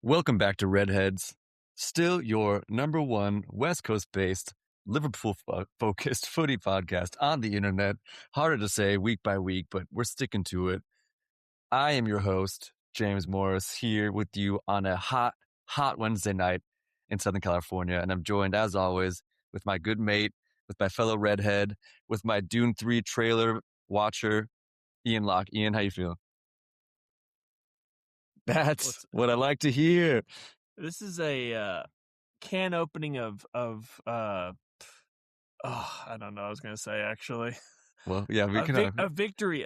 Welcome back to Redheads, still your number one West Coast-based, Liverpool-focused footy podcast on the internet. Harder to say week by week, but we're sticking to it. I am your host, James Morris, here with you on a hot Wednesday night in Southern California, and I'm joined, as always, with my good mate, with my fellow Redhead, with my Dune 3 trailer watcher, Ian Locke. Ian, how you feeling? That's what I like to hear. This is a can opening of I don't know what I was going to say, actually. Well, yeah, we can a victory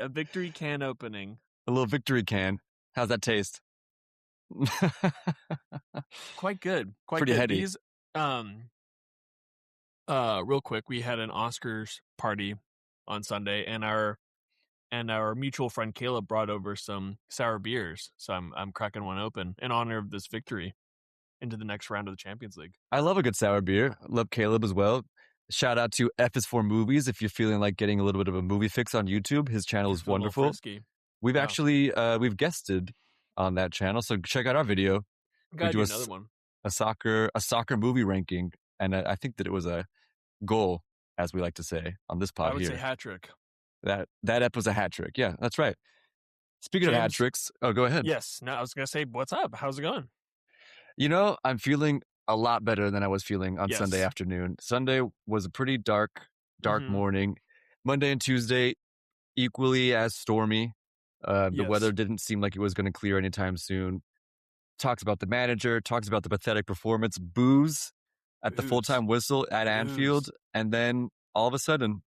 can opening. A little victory can. How's that taste? Quite good. Pretty good. heady. These, real quick, we had an Oscars party on Sunday, and our mutual friend Caleb brought over some sour beers, so I'm cracking one open in honor of this victory into the next round of the Champions League. I love a good sour beer. I love Caleb as well. Shout out to F is for Movies if you're feeling like getting a little bit of a movie fix on YouTube. His channel is wonderful. We've actually we've guested on that channel, so check out our video. We do another one. A soccer movie ranking, and I think that it was a goal, as we like to say on this pod. I would here. say hat trick. That ep was a hat trick. Yeah, that's right. Speaking of hat tricks, go ahead. Yes. No, I was gonna say, what's up? How's it going? You know, I'm feeling a lot better than I was feeling on Sunday afternoon. Sunday was a pretty dark morning. Monday and Tuesday, equally as stormy. The weather didn't seem like it was going to clear anytime soon. Talks about the manager, talks about the pathetic performance, boos at the full-time whistle at Anfield, and then all of a sudden,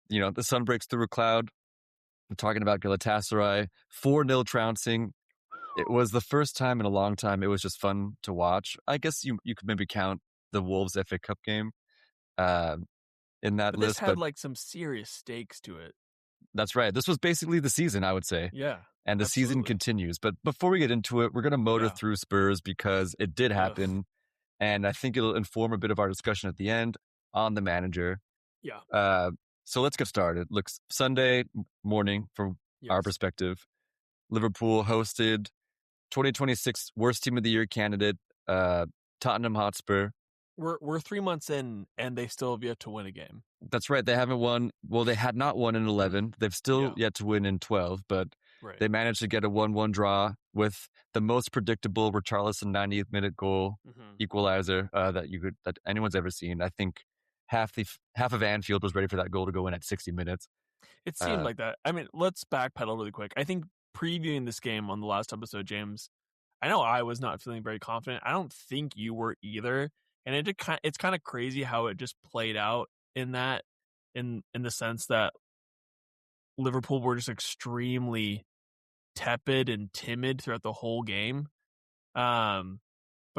you know, the sun breaks through a cloud. We're talking about Galatasaray, 4-0 trouncing. It was the first time in a long time it was just fun to watch. I guess you could maybe count the Wolves FA Cup game in that list. This had like some serious stakes to it. That's right. This was basically the season, I would say. Yeah. And the season continues. But before we get into it, we're going to motor through Spurs because it did happen. And I think it'll inform a bit of our discussion at the end on the manager. Yeah. So let's get started. Look, Sunday morning from our perspective, Liverpool hosted 2026 worst team of the year candidate, Tottenham Hotspur. We're 3 months in and they still have yet to win a game. That's right. They haven't won. Well, they had not won in 11. They've still yet to win in 12, but they managed to get a 1-1 draw with the most predictable Richarlison 90th minute goal equalizer that anyone's ever seen. I think half of Anfield was ready for that goal to go in at 60 minutes. It seemed like that. I mean, let's backpedal really quick. I think previewing this game on the last episode, James, I know I was not feeling very confident. I don't think you were either. And it's kind of crazy how it just played out in that, in the sense that Liverpool were just extremely tepid and timid throughout the whole game. But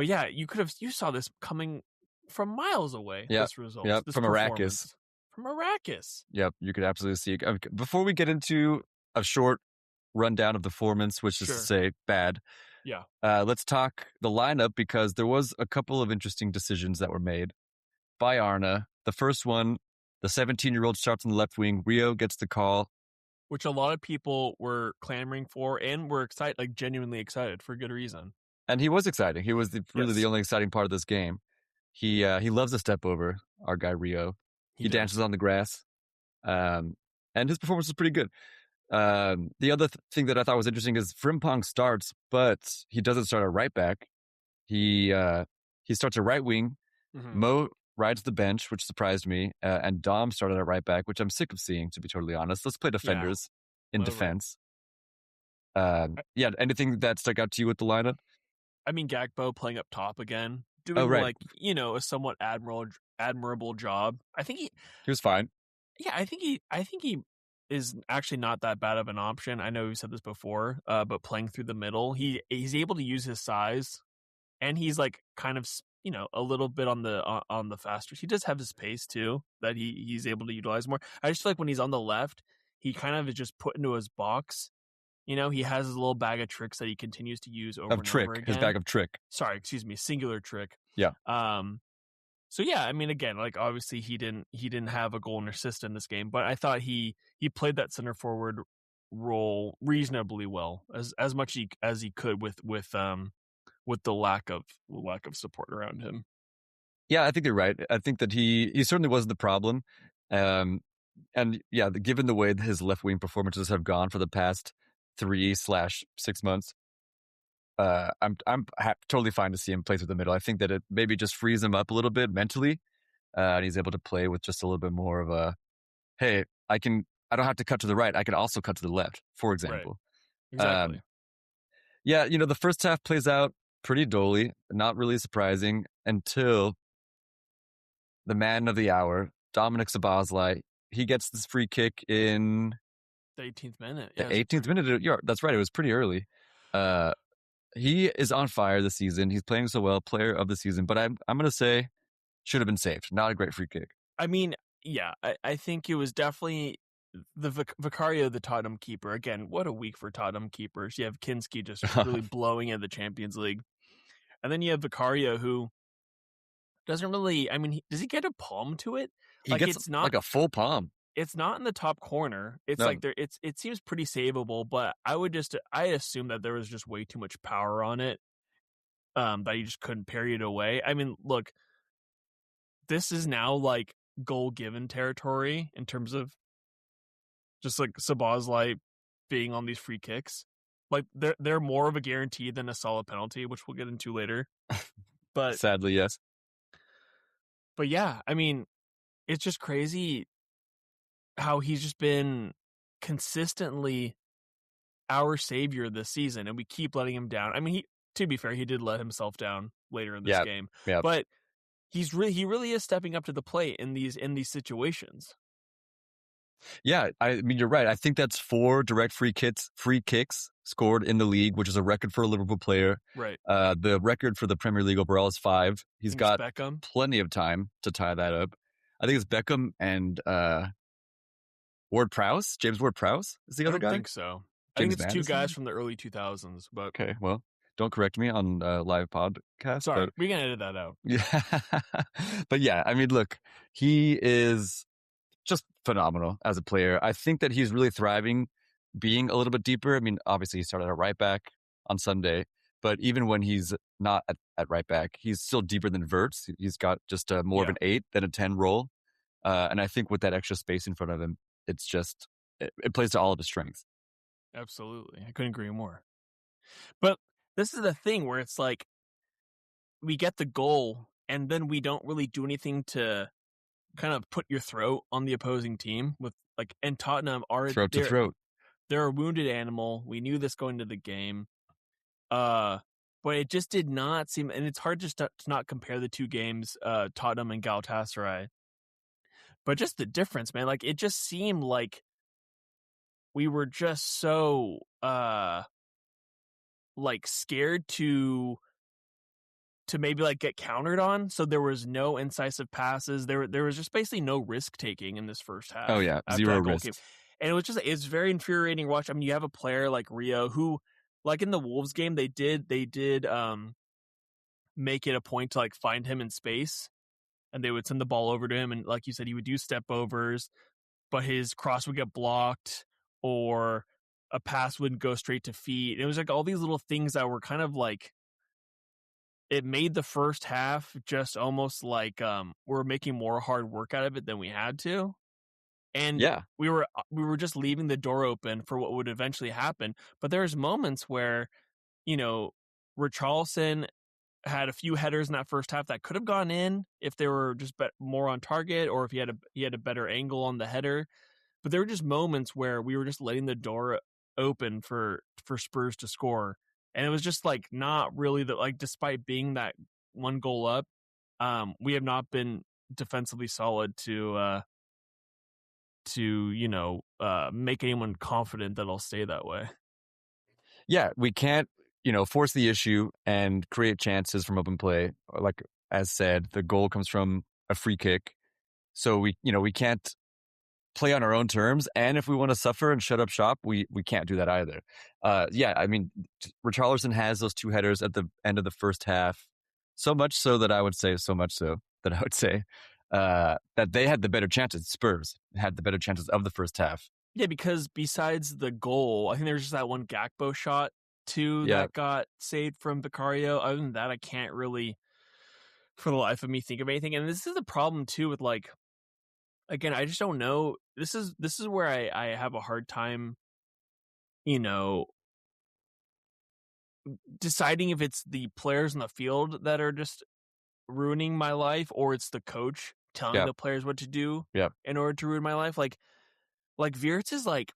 yeah, you saw this coming from miles away. This result, from Arrakis. From Arrakis. Yep, you could absolutely see it. Before we get into a short rundown of the performance, which is to say bad. Yeah. Let's talk the lineup because there was a couple of interesting decisions that were made by Arna. The first one, the 17-year-old starts on the left wing. Rio gets the call. Which a lot of people were clamoring for and were excited, like genuinely excited for good reason. And he was exciting. He was really the only exciting part of this game. He loves a step over, our guy Rio. He dances on the grass. And his performance was pretty good. The other thing that I thought was interesting is Frimpong starts, but he doesn't start at right back. He starts at right wing. Mo rides the bench, which surprised me, and Dom started at right back, which I'm sick of seeing, to be totally honest. Let's play defenders in defense. Anything that stuck out to you with the lineup? I mean, Gakpo playing up top again, doing a somewhat admirable job. I think he was fine. Yeah, I think he is actually not that bad of an option. I know we said this before, but playing through the middle, he's able to use his size, and he's like kind of a little bit on the faster. He does have his pace too that he's able to utilize more. I just feel like when he's on the left, he kind of is just put into his box. You know, he has his little bag of tricks that he continues to use over and over again. His bag of trick. Sorry, excuse me, singular trick. Yeah. So yeah, I mean, again, like obviously he didn't have a goal and assist in this game, but I thought he played that center forward role reasonably well, as much as he could with with the lack of support around him. Yeah, I think you're right. I think that he certainly wasn't the problem. And yeah, given the way that his left wing performances have gone for the past 3/6 months, I'm totally fine to see him play through the middle. I think that it maybe just frees him up a little bit mentally, and he's able to play with just a little bit more of a, hey, I don't have to cut to the right. I can also cut to the left, for Right. example. Exactly. Yeah, the first half plays out pretty dully, not really surprising until the man of the hour, Dominic Szoboszlai, he gets this free kick in the 18th minute. The 18th minute. Yeah, that's right. It was pretty early. He is on fire this season. He's playing so well, player of the season. But I'm going to say should have been saved. Not a great free kick. I mean, yeah, I think it was definitely the Vicario, the Tottenham keeper. Again, what a week for Tottenham keepers. You have Kinski just really blowing at the Champions League. And then you have Vicario, who doesn't really, I mean, does he get a palm to it? He gets it's not like a full palm. It's not in the top corner. It's like it seems pretty savable, but I assume that there was just way too much power on it. That you just couldn't parry it away. I mean, look, this is now like goal given territory in terms of just like Szoboszlai being on these free kicks. Like they're more of a guarantee than a solid penalty, which we'll get into later. But sadly, yes. But yeah, I mean, it's just crazy how he's just been consistently our savior this season, and we keep letting him down. I mean, to be fair, he did let himself down later in this game, but he really is stepping up to the plate in these situations. Yeah, I mean, you're right. I think that's 4 direct free kicks scored in the league, which is a record for a Liverpool player. Right. The record for the Premier League overall is 5. He's got Beckham. Plenty of time to tie that up. I think it's Beckham and Ward-Prowse. James Ward-Prowse is the other guy? I don't think so. James I think it's Madison? 2 guys from the early 2000s. But okay, well, don't correct me on live podcast. Sorry, we can edit that out. Yeah, but yeah, I mean, look, he is just phenomenal as a player. I think that he's really thriving being a little bit deeper. I mean, obviously he started at right back on Sunday, but even when he's not at right back, he's still deeper than Wirtz. He's got just more of an 8 than a 10 role. And I think with that extra space in front of him, it's just, it plays to all of his strengths. Absolutely. I couldn't agree more. But this is the thing where it's like, we get the goal and then we don't really do anything to kind of put your throat on the opposing team with like, and Tottenham are throat to throat. They're a wounded animal. We knew this going to the game. But it just did not seem, and it's hard just to not compare the 2 games, Tottenham and Galatasaray. But just the difference, man, like it just seemed like we were just so like scared to maybe like get countered on. So there was no incisive passes. There was just basically no risk taking in this first half. Oh yeah, 0 risk. And it's very infuriating to watch. I mean, you have a player like Rio who, like in the Wolves game, they did make it a point to like find him in space, and they would send the ball over to him, and like you said, he would do step overs, but his cross would get blocked or a pass wouldn't go straight to feet. It was like all these little things that were kind of like, it made the first half just almost like we're making more hard work out of it than we had to. And we were just leaving the door open for what would eventually happen. But there's moments where, Richarlison had a few headers in that first half that could have gone in if they were just more on target, or if he had a better angle on the header. But there were just moments where we were just letting the door open for Spurs to score. And it was just like not really despite being that 1 goal up, we have not been defensively solid to make anyone confident that it'll stay that way. Yeah, we can't, force the issue and create chances from open play. Like as said, the goal comes from a free kick. So we can't play on our own terms. And if we want to suffer and shut up shop, we can't do that either. I mean, Richarlison has those 2 headers at the end of the first half. So much so that I would say that they had the better chances. Spurs had the better chances of the first half. Yeah, because besides the goal, I think there was just that one Gakpo shot too that got saved from Vicario. Other than that, I can't really, for the life of me, think of anything. And this is the problem too with like, again, I just don't know. This is where I have a hard time, deciding if it's the players in the field that are just ruining my life or it's the coach telling the players what to do in order to ruin my life. Like Wirtz is like,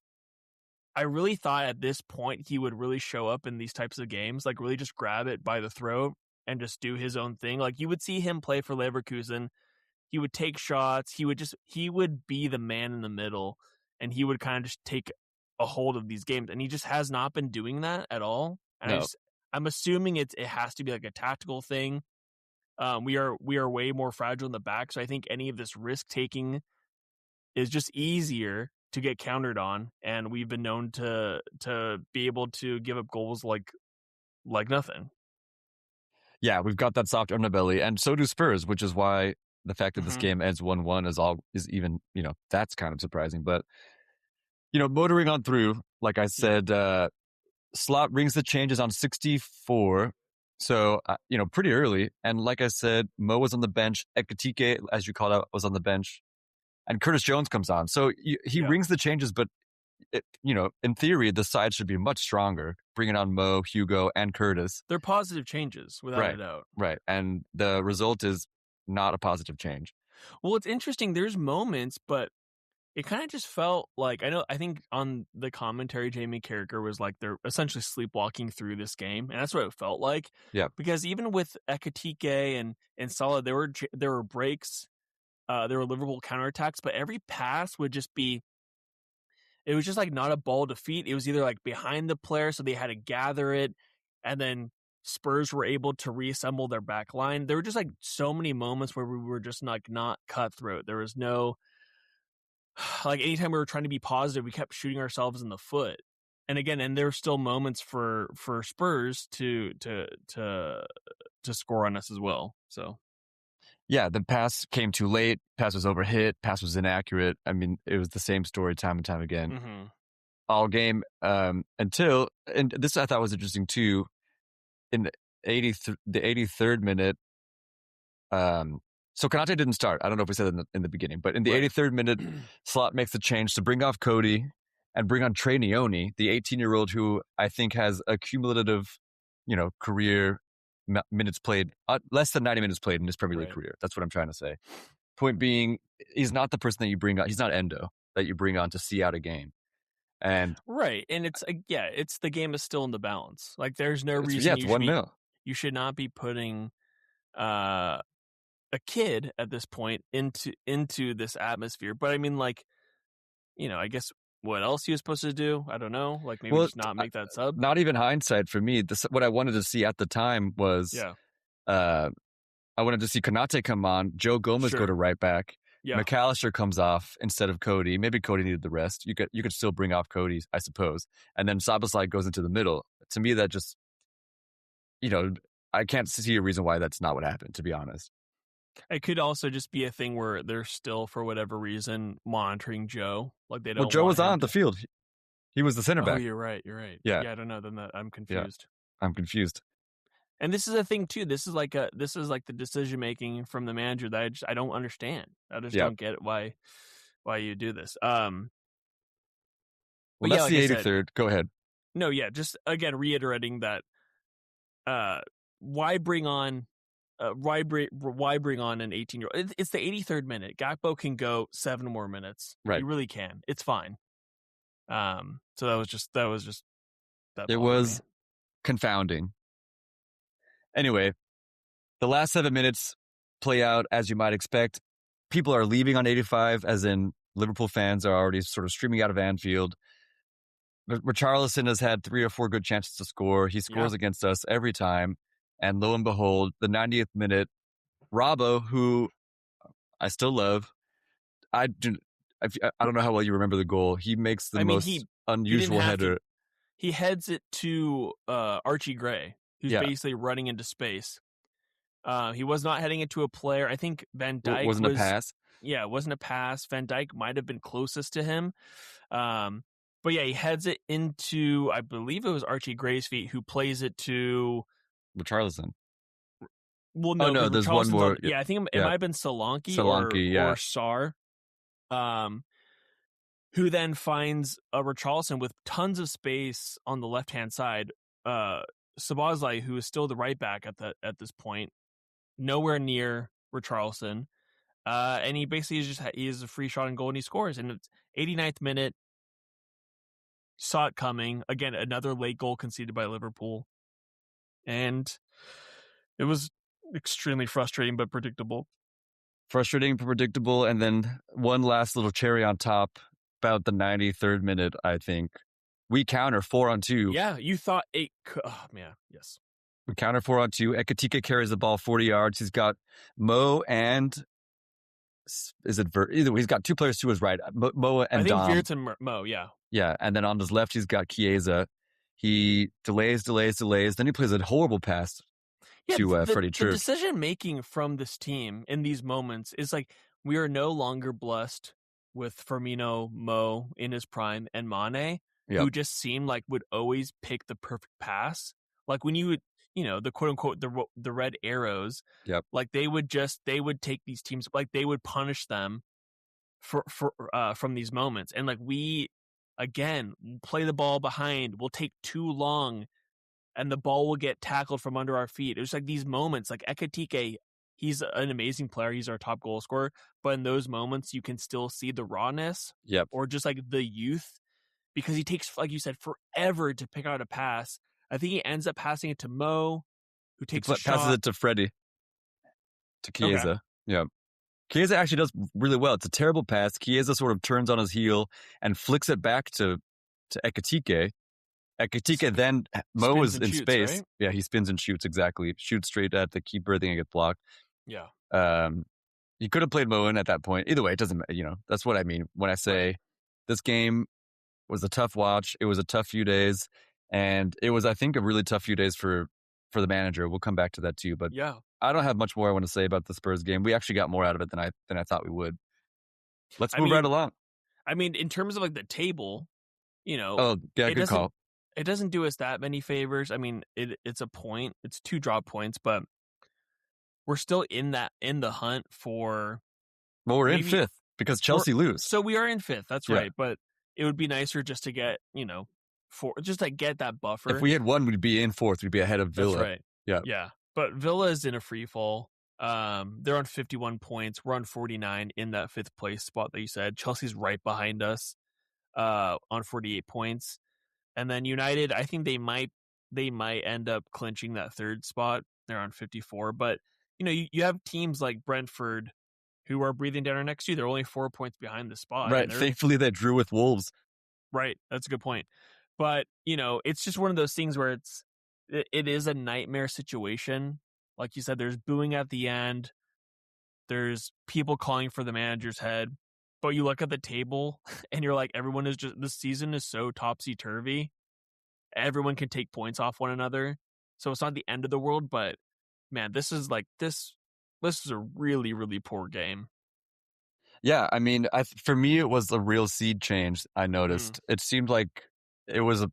I really thought at this point he would really show up in these types of games, like really just grab it by the throat and just do his own thing. Like you would see him play for Leverkusen. He would take shots. He would be the man in the middle, and he would kind of just take a hold of these games. And he just has not been doing that at all. And I'm assuming it has to be like a tactical thing. We are way more fragile in the back, so I think any of this risk taking is just easier to get countered on, and we've been known to be able to give up goals like nothing. Yeah, we've got that soft underbelly, and so do Spurs, which is why the fact that this game ends 1-1 is even, that's kind of surprising. But, motoring on through, like I said, Slot brings the changes on 64. So, pretty early. And like I said, Mo was on the bench. Ekitike, as you called out, was on the bench. And Curtis Jones comes on. So he rings the changes, but, in theory, the side should be much stronger, bringing on Mo, Hugo, and Curtis. They're positive changes, without a doubt. Right. And the result is not a positive change. Well, it's interesting. There's moments, but it kind of just felt like, I think on the commentary, Jamie Carragher was like, they're essentially sleepwalking through this game. And that's what it felt like. Yeah. Because even with Ekitike and Salah, there were breaks, there were Liverpool counterattacks, but every pass would just be, it was just like not a ball defeat. It was either like behind the player, so they had to gather it, and then Spurs were able to reassemble their back line. There were just like so many moments where we were just like not cutthroat. There was no, like anytime we were trying to be positive, we kept shooting ourselves in the foot. And again, and there were still moments for Spurs to score on us as well. So yeah, the pass came too late. Pass was overhit. Pass was inaccurate. I mean, it was the same story time and time again. All game until, and this I thought was interesting too, in the 83rd minute. So Konate didn't start. I don't know if we said that in the beginning, but in the 83rd minute, Slot makes the change to bring off Cody and bring on Trey Neone, the 18-year-old who I think has a cumulative, career minutes played, less than 90 minutes played in his Premier League career. That's what I'm trying to say. Point being, he's not the person that you bring on. He's not Endo that you bring on to see out a game. And and it's the game is still in the balance. Like there's no reason it's 1-0. You should not be putting a kid at this point into this atmosphere. But I mean, like, I guess what else he was supposed to do, I don't know. Like maybe just not make that sub. Not even hindsight for me. What I wanted to see at the time was, I wanted to see Konate come on, Joe Gomez go to right back, McAllister comes off instead of Cody. Maybe Cody needed the rest. You could still bring off Cody, I suppose, and then Szoboszlai goes into the middle. To me, that just, I can't see a reason why that's not what happened, to be honest. It could also just be a thing where they're still, for whatever reason, monitoring Joe. Like they don't. Well, Joe was on the field. He was the center back. Oh, you're right. Yeah. I don't know. Then I'm confused. Yeah. I'm confused. And this is a thing too. This is like the decision making from the manager that I don't understand. I just don't get why you do this. Well, that's the 83rd. Go ahead. No, just again reiterating that. Why bring on an 18-year-old? It's the 83rd minute. Gakpo can go 7 more minutes. Right. He really can. It's fine. So that was just that. It was confounding. Anyway, the last 7 minutes play out as you might expect. People are leaving on 85, as in Liverpool fans are already sort of streaming out of Anfield. Richarlison has had 3 or 4 good chances to score. He scores against us every time. And lo and behold, the 90th minute, Robbo, who I still love, I don't know how well you remember the goal. He makes the most unusual header. He heads it to Archie Gray, who's basically running into space. He was not heading it to a player. I think Van Dijk wasn't a pass. Yeah, it wasn't a pass. Van Dijk might have been closest to him. But yeah, he heads it into, I believe it was Archie Gray's feet, who plays it to Richarlison. Well, Oh no, no, because there's one Richarlison's on. more. Yeah, I think it Yeah, might have been Solanke Solanke. or Yeah, Sarr, who then finds a Richarlison with tons of space on the left hand side. Szoboszlai, who is still the right back at this point, nowhere near Richarlison, and he basically he has a free shot and goal and he scores. And it's 89th minute. Saw it coming again. Another late goal conceded by Liverpool, and it was extremely frustrating but predictable. Frustrating, predictable, and then one last little cherry on top. About the 93rd minute, I think we counter 4-on-2. Yeah, you thought it. Oh man, yes. We counter 4-on-2. Ekitike carries the ball 40 yards. He's got Mo and is it either way, he's got two players to his right, Mo and I think Dom. Wirtz and Mo, yeah. Yeah, and then on his left he's got Chiesa. He delays. Then he plays a horrible pass to Freddie Church. The decision making from this team in these moments is like we are no longer blessed with Firmino, Mo in his prime, and Mane, who just seemed like would always pick the perfect pass. Like when you would, the quote unquote the red arrows. Yep. Like they would take these teams, like they would punish them for from these moments, and like we again play the ball behind. We'll take too long. And the ball will get tackled from under our feet. It was like these moments, like Ekitike, he's an amazing player. He's our top goal scorer. But in those moments, you can still see the rawness or just like the youth because he takes, like you said, forever to pick out a pass. I think he ends up passing it to Mo, who takes a shot. Passes it to Freddie, to Chiesa. Okay. Yeah. Chiesa actually does really well. It's a terrible pass. Chiesa sort of turns on his heel and flicks it back to Ekitike. Ekitike then Mo is in space. Right? Yeah, he spins and shoots exactly. Shoots straight at the keeper. I think it gets blocked. Yeah. He could have played Mo in at that point. Either way, it doesn't. That's what I mean when I say this game was a tough watch. It was a tough few days, and it was, I think, a really tough few days for the manager. We'll come back to that too. But yeah, I don't have much more I want to say about the Spurs game. We actually got more out of it than I thought we would. Let's move right along. I mean, in terms of like the table, Oh yeah, good call. It doesn't do us that many favors. I mean, it's a point. It's 2 drop points, but we're still in the hunt for. Well, we're in 5th because Chelsea lose. So we are in 5th. That's right. But it would be nicer just to get, just to get that buffer. If we had won, we'd be in 4th. We'd be ahead of Villa. That's right. Yeah. Yeah. But Villa is in a free fall. They're on 51 points. We're on 49 in that 5th place spot that you said. Chelsea's right behind us on 48 points. And then United, I think they might end up clinching that 3rd spot. They're on 54. But, you have teams like Brentford who are breathing down our necks too. They're only 4 points behind the spot. Right. Thankfully, they drew with Wolves. Right. That's a good point. But, it's just one of those things where it is a nightmare situation. Like you said, there's booing at the end. There's people calling for the manager's head. But you look at the table and you're like, this season is so topsy-turvy. Everyone can take points off one another. So it's not the end of the world, but man, this is a really, really poor game. Yeah, I mean, for me, it was a real seed change. I noticed it seemed like it was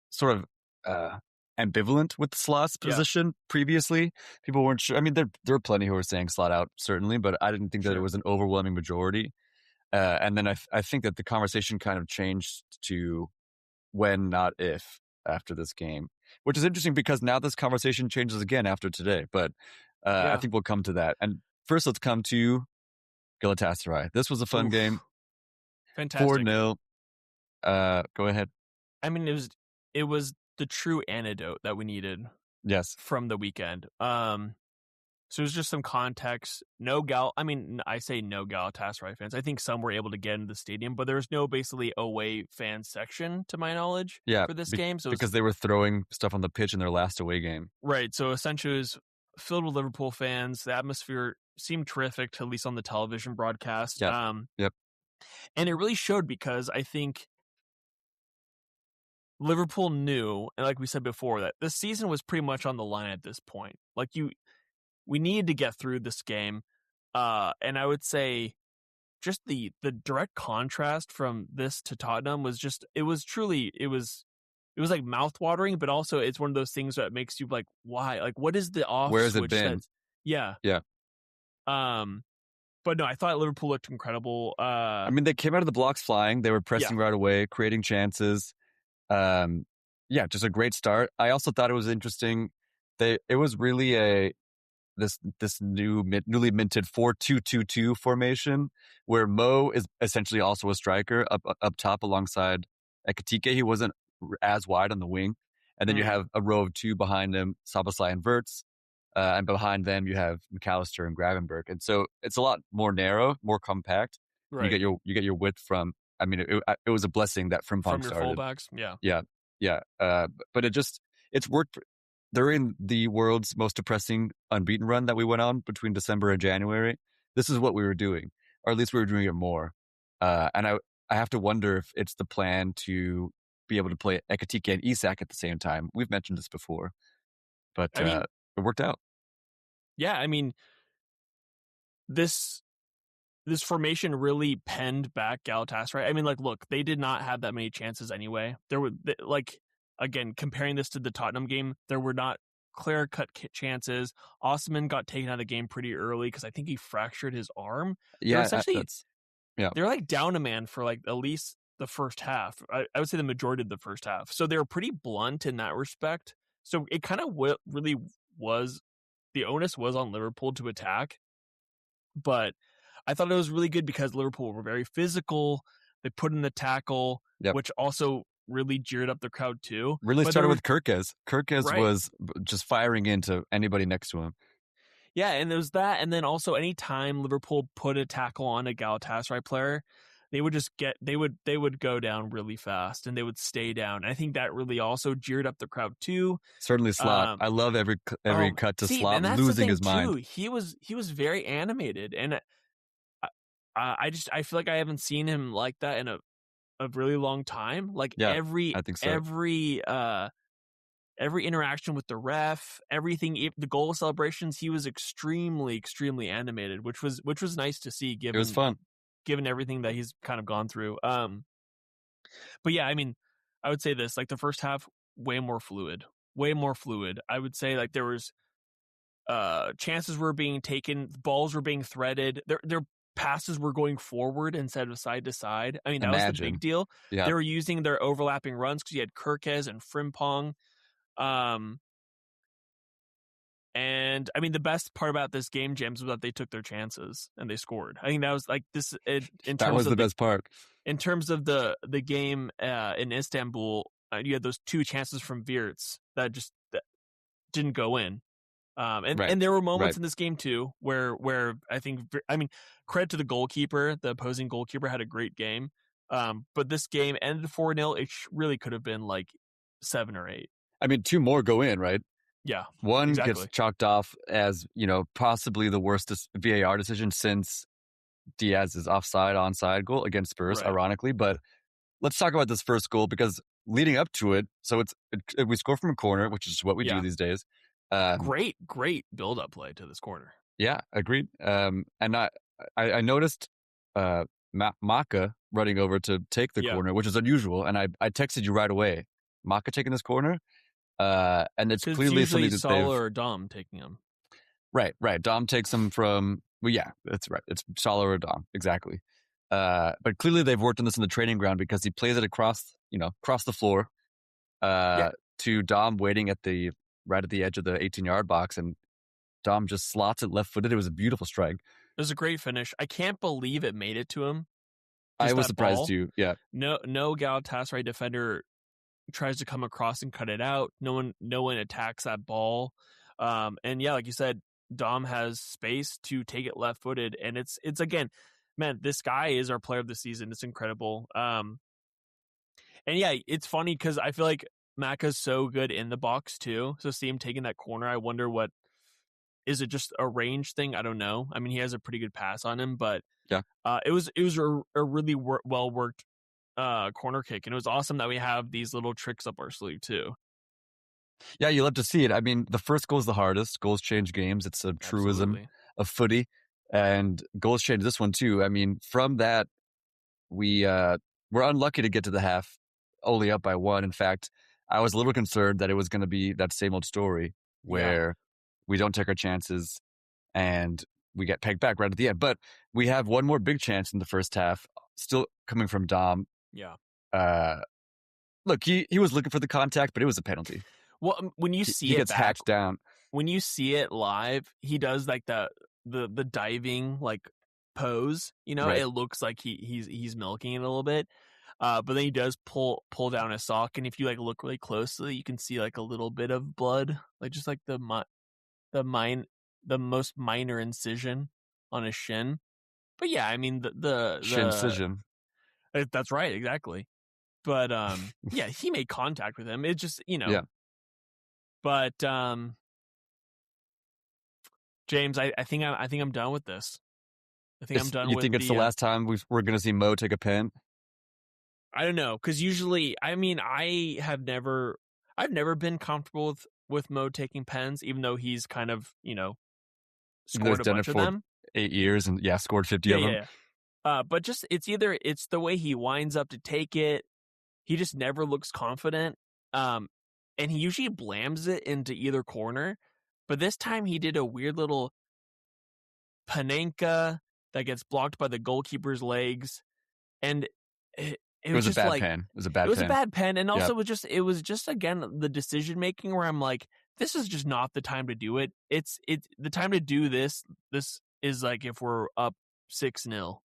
sort of ambivalent with Slot's position previously. People weren't sure. I mean, there were plenty who were saying Slot out, certainly, but I didn't think that it was an overwhelming majority. And then I think that the conversation kind of changed to when, not if, after this game, which is interesting because now this conversation changes again after today. But I think we'll come to that. And first, let's come to Galatasaray. This was a fun game. Fantastic. 4-0. Go ahead. I mean, it was the true antidote that we needed. Yes. From the weekend. So it's just some context. I say no Galatasaray fans. I think some were able to get into the stadium, but there was no basically away fan section, to my knowledge, for this game. So because they were throwing stuff on the pitch in their last away game. Right. So essentially it was filled with Liverpool fans. The atmosphere seemed terrific, at least on the television broadcast. Yep. And it really showed because I think Liverpool knew, and like we said before, that this season was pretty much on the line at this point. We needed to get through this game. And I would say just the direct contrast from this to Tottenham was just it was like mouth-watering, but also it's one of those things that makes you like, why? Like, what is the off Where has it switch been? that's yeah. But no, I thought Liverpool looked incredible. I mean, they came out of the blocks flying. They were pressing right away, creating chances. Just a great start. I also thought it was interesting. It was really this newly minted 4-2-2-2 formation where Mo is essentially also a striker up top alongside Ekitike. He wasn't as wide on the wing. And then you have a row of two behind him, Szoboszlai and Wirtz. And behind them, you have McAllister and Gravenberch. And so it's a lot more narrow, more compact. Right. You get your width from, I mean, it was a blessing that Frimpong started. From your fullbacks, Yeah. But it's worked. They're in the world's most depressing unbeaten run that we went on between December and January. This is what we were doing, or at least we were doing it more. And I have to wonder if it's the plan to be able to play Ekitike and Isak at the same time. We've mentioned this before, but it worked out. Yeah, I mean, this formation really penned back Galatasaray. I mean, like, look, they did not have that many chances anyway. There were again, comparing this to the Tottenham game, there were not clear-cut chances. Osman got taken out of the game pretty early because I think he fractured his arm. Yeah, they're like down a man for like at least the first half. I would say the majority of the first half. So they were pretty blunt in that respect. So it kind of really was, the onus was on Liverpool to attack. But I thought it was really good because Liverpool were very physical. They put in the tackle, which also really jeered up the crowd too. Really started with Kerkez. Kerkez was just firing into anybody next to him. Yeah, and there was that. And then also anytime Liverpool put a tackle on a Galatasaray player, they would go down really fast and they would stay down. And I think that really also jeered up the crowd too. Certainly Slot. I love every cut to Slot losing his mind. He was very animated, and I feel like I haven't seen him like that in a really long time. Like I think so. Every interaction with the ref, everything, the goal celebrations, he was extremely, extremely animated, which was nice to see. Given it was fun, given everything that he's kind of gone through. But yeah, I mean, I would say this: like the first half, way more fluid. I would say like there was chances were being taken, balls were being threaded. Their passes were going forward instead of side to side. I mean, that was the big deal. Yeah. They were using their overlapping runs because you had Kerkez and Frimpong. And I mean, the best part about this game, James, was that they took their chances and they scored. I think that was like this. That was the best part. In terms of the game in Istanbul, you had those two chances from Wirtz that didn't go in. And there were moments in this game too where I mean, credit to the goalkeeper. The opposing goalkeeper had a great game. But this game ended 4-0. It really could have been like 7 or 8. I mean, 2 more go in, right? Yeah. One gets chalked off as, possibly the worst VAR decision since Diaz's onside goal against Spurs, ironically. But let's talk about this first goal because leading up to it, so we score from a corner, which is what we do these days. Great build-up play to this corner. Yeah, agreed. And I noticed Maka running over to take the corner, which is unusual. And I texted you right away. Maka taking this corner? And it's clearly something that Salah or Dom taking him. Right. Dom takes him from, that's right. It's Salah or Dom, exactly. But clearly they've worked on this in the training ground because he plays it across the floor to Dom waiting right at the edge of the 18-yard box, and Dom just slots it left-footed. It was a beautiful strike. It was a great finish. I can't believe it made it to him. I was surprised too. Yeah. No Galatasaray defender tries to come across and cut it out. No one attacks that ball. And yeah, like you said, Dom has space to take it left-footed, and it's again, man, this guy is our player of the season. It's incredible. And yeah, it's funny because I feel like Maka's so good in the box too. So see him taking that corner. I wonder is it just a range thing? I don't know. I mean, he has a pretty good pass on him, but it was a really well worked corner kick, and it was awesome that we have these little tricks up our sleeve too. Yeah, you love to see it. I mean, the first goal is the hardest. Goals change games. It's a truism of footy. And goals changed this one too. I mean, from that, we were unlucky to get to the half, only up by 1. In fact, I was a little concerned that it was going to be that same old story where we don't take our chances and we get pegged back right at the end. But we have one more big chance in the first half, still coming from Dom. Yeah. Look, he was looking for the contact, but it was a penalty. Well, when you see he it gets back, hacked down. When you see it live, he does like the diving like pose. You know, Right. it looks like he's milking it a little bit. But then he does pull down his sock, and if you like look really closely, you can see like a little bit of blood, like just like the most minor incision on his shin. But yeah, I mean the Shincision. That's right, exactly. But yeah, he made contact with him. It just Yeah. But James, I think I'm done with this. I think I'm done. You think it's the last time we're going to see Mo take a pen? I don't know, because usually, I mean, I've never been comfortable with Mo taking pens, even though he's kind of scored a bunch of them. 8 years and scored 50 of them. Yeah. But just it's the way he winds up to take it. He just never looks confident. And he usually blams it into either corner. But this time he did a weird little Panenka that gets blocked by the goalkeeper's legs. And it was just a bad pen. It was a bad pen. It was a bad pen. And also it was just again the decision making where I'm like, this is just not the time to do it. It's the time to do this. This is like if we're up 6-0.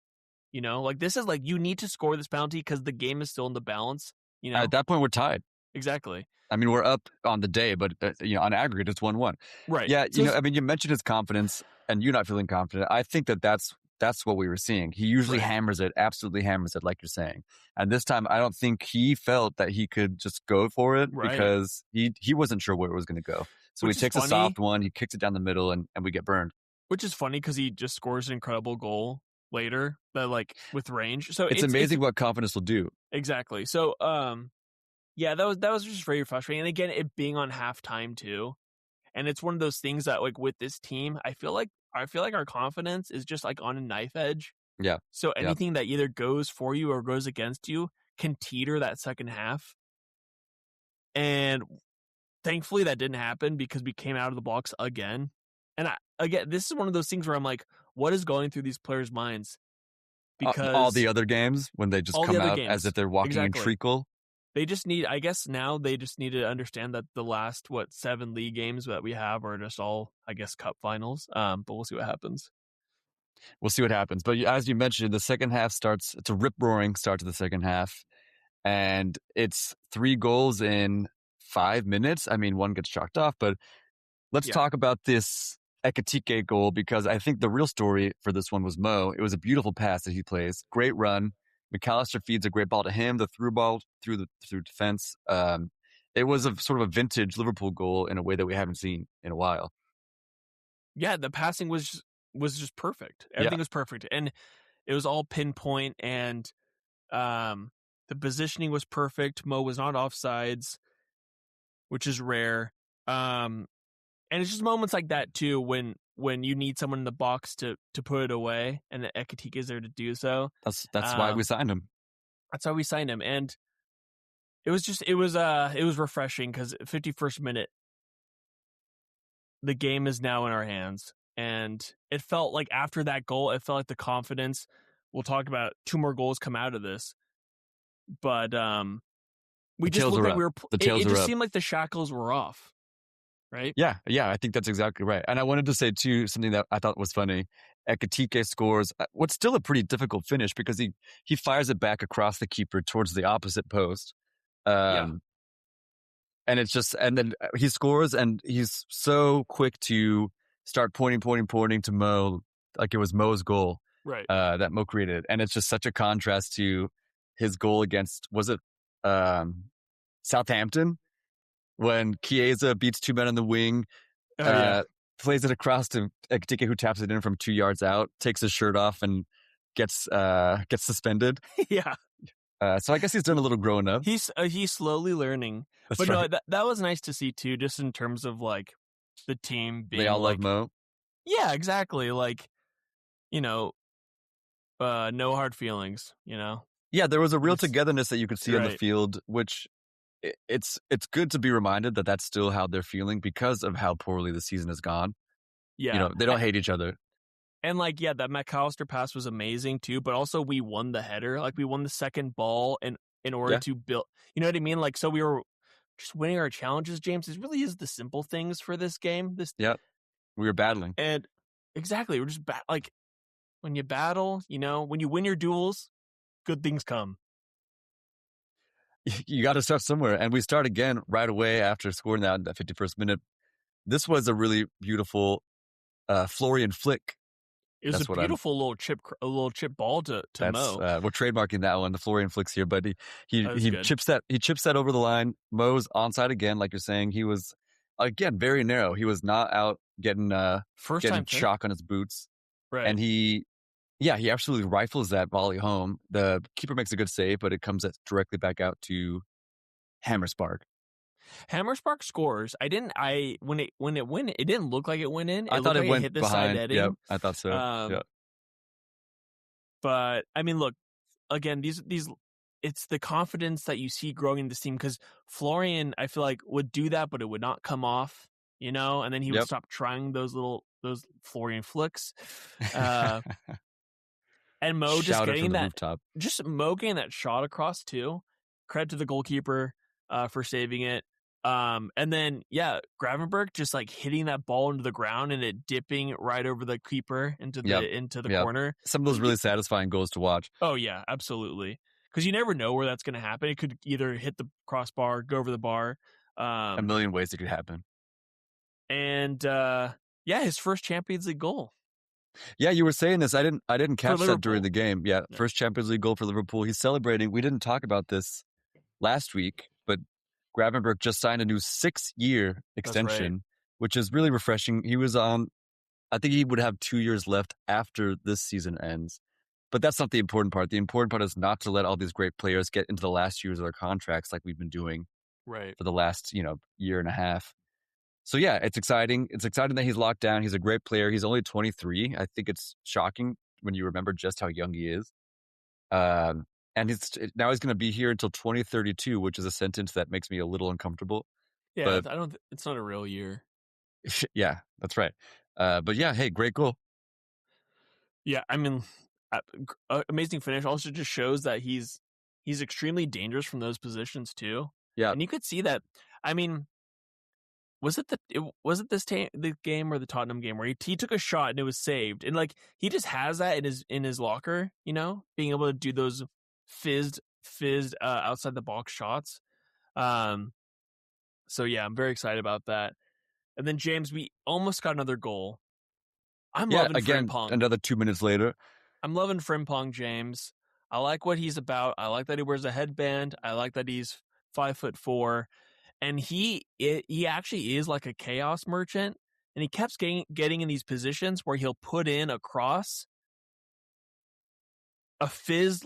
Like this is like you need to score this penalty because the game is still in the balance. At that point, we're tied. Exactly. I mean, we're up on the day, but on aggregate, it's 1-1. Right. Yeah. I mean, you mentioned his confidence, and you not feeling confident. I think that's what we were seeing. He usually hammers it, absolutely hammers it, like you're saying. And this time, I don't think he felt that he could just go for it because he wasn't sure where it was going to go. So he takes a soft one, he kicks it down the middle, and we get burned. Which is funny because he just scores an incredible goal later, that like with range. So it's amazing what confidence will do. Exactly. So yeah, that was just very frustrating. And again, it being on halftime too. And it's one of those things that like with this team, I feel like our confidence is just like on a knife edge. Yeah. So anything that either goes for you or goes against you can teeter that second half. And thankfully that didn't happen because we came out of the blocks again. And again, this is one of those things where I'm like, what is going through these players' minds? Because all the other games when they just come out as if they're walking in treacle. They just need, I guess now they just need to understand that the last 7 league games that we have are just all, I guess, cup finals. But we'll see what happens. We'll see what happens. But as you mentioned, the second half starts. It's a rip-roaring start to the second half, and it's 3 goals in 5 minutes. I mean, one gets chalked off, but let's talk about this Ekitike goal because I think the real story for this one was Mo. It was a beautiful pass that he plays. Great run. McAllister feeds a great ball to him, the through ball through defense. It was a sort of a vintage Liverpool goal in a way that we haven't seen in a while. Yeah, the passing was just perfect. Everything was perfect. And it was all pinpoint and the positioning was perfect. Mo was not offsides, which is rare. And it's just moments like that too when you need someone in the box to put it away, and Ekitike is there to do so. That's why we signed him. That's why we signed him, and it was refreshing because 51st minute, the game is now in our hands, and it felt like after that goal, it felt like the confidence. We'll talk about 2 more goals come out of this, but we just looked like we were. It just seemed like the shackles were off. Right? Yeah, I think that's exactly right. And I wanted to say, too, something that I thought was funny. Ekitike scores what's still a pretty difficult finish because he fires it back across the keeper towards the opposite post. And it's just, and then he scores and he's so quick to start pointing to Mo like it was Mo's goal that Mo created. And it's just such a contrast to his goal against, was it Southampton? When Chiesa beats 2 men on the wing, plays it across to Ekitike, who taps it in from 2 yards out, takes his shirt off, and gets suspended. Yeah. So I guess he's done a little growing up. He's slowly learning. That's right. No, that was nice to see too, just in terms of like the team being. They all like Mo. Yeah, exactly. Like no hard feelings, Yeah, there was a real It's togetherness that you could see on the right. field, which it's good to be reminded that that's still how they're feeling because of how poorly the season has gone. Yeah. They don't hate each other. And that McAllister pass was amazing too, but also we won the header. Like we won the second ball in order Yeah, to build, you know what I mean? Like, so we were just winning our challenges, James. It really is the simple things for this game. yeah, we were battling. And exactly, we're just like when you battle, when you win your duels, good things come. You got to start somewhere, and we start again right away after scoring that in that 51st minute. This was a really beautiful Florian flick. It was a That's what I'm. beautiful little chip ball to That's Mo. we're trademarking that one, the Florian flicks here. But That was good. chips that over the line. Mo's onside again, like you're saying. He was again very narrow. He was not out getting First getting time finish, chalk on his boots, right? and he absolutely rifles that volley home. The keeper makes a good save, but it comes directly back out to Hammerspark. Hammerspark scores. When it went, it didn't look like it went in. I It thought looked it like it went hit the side behind. Yep, netting. I thought so. Yeah. But I mean, look, again, these it's the confidence that you see growing in this team because Florian, I feel like, would do that, but it would not come off, and then he would Yep. stop trying those Florian flicks. And Mo just Shout it getting from the that, rooftop. just Mo getting that shot across too. Credit to the goalkeeper for saving it. And then Gravenberg just like hitting that ball into the ground and it dipping right over the keeper into the Yep. corner. Some of those really satisfying goals to watch. Oh yeah, absolutely. Because you never know where that's going to happen. It could either hit the crossbar, go over the bar. A million ways it could happen. And his first Champions League goal. Yeah, you were saying this. I didn't catch that during the game. Yeah, No. First Champions League goal for Liverpool. He's celebrating. We didn't talk about this last week, but Gravenberg just signed a new 6-year extension, which is really refreshing. He was on, I think he would have 2 years left after this season ends. But that's not the important part. The important part is not to let all these great players get into the last years of their contracts like we've been doing for the last, year and a half. So yeah, it's exciting. It's exciting that he's locked down. He's a great player. He's only 23. I think it's shocking when you remember just how young he is. And now he's going to be here until 2032, which is a sentence that makes me a little uncomfortable. Yeah, But it's not a real year. yeah, that's right. But yeah, hey, great goal. Yeah, I mean, amazing finish. Also, just shows that he's extremely dangerous from those positions too. Yeah, and you could see that. I mean, was it the game or the Tottenham game where he took a shot and it was saved, and like he just has that in his locker, being able to do those fizzed outside the box shots. So yeah, I'm very excited about that. And then James, we almost got another goal. I'm loving again, Frimpong. another 2 minutes later. I'm loving Frimpong, James. I like what he's about. I like that he wears a headband. I like that he's 5'4", and he actually is like a chaos merchant. And he kept getting in these positions where he'll put in a cross, a fizz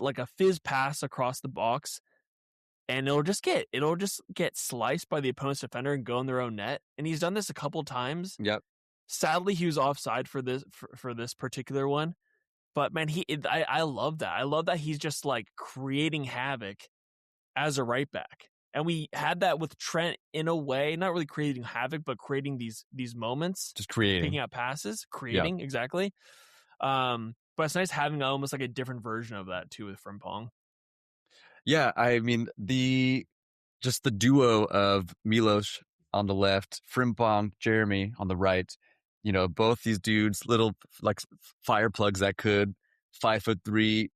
pass across the box, and it'll just get sliced by the opponent's defender and go in their own net. And he's done this a couple times. Yep. Sadly, he was offside for this particular one. But man, I love that. I love that he's just like creating havoc as a right back. And we had that with Trent in a way, not really creating havoc, but creating these moments. Just creating. Picking out passes, creating, exactly. But it's nice having almost like a different version of that too with Frimpong. Yeah, I mean, the duo of Milos on the left, Frimpong, Jeremy on the right, both these dudes, little like fire plugs that could, 5'3",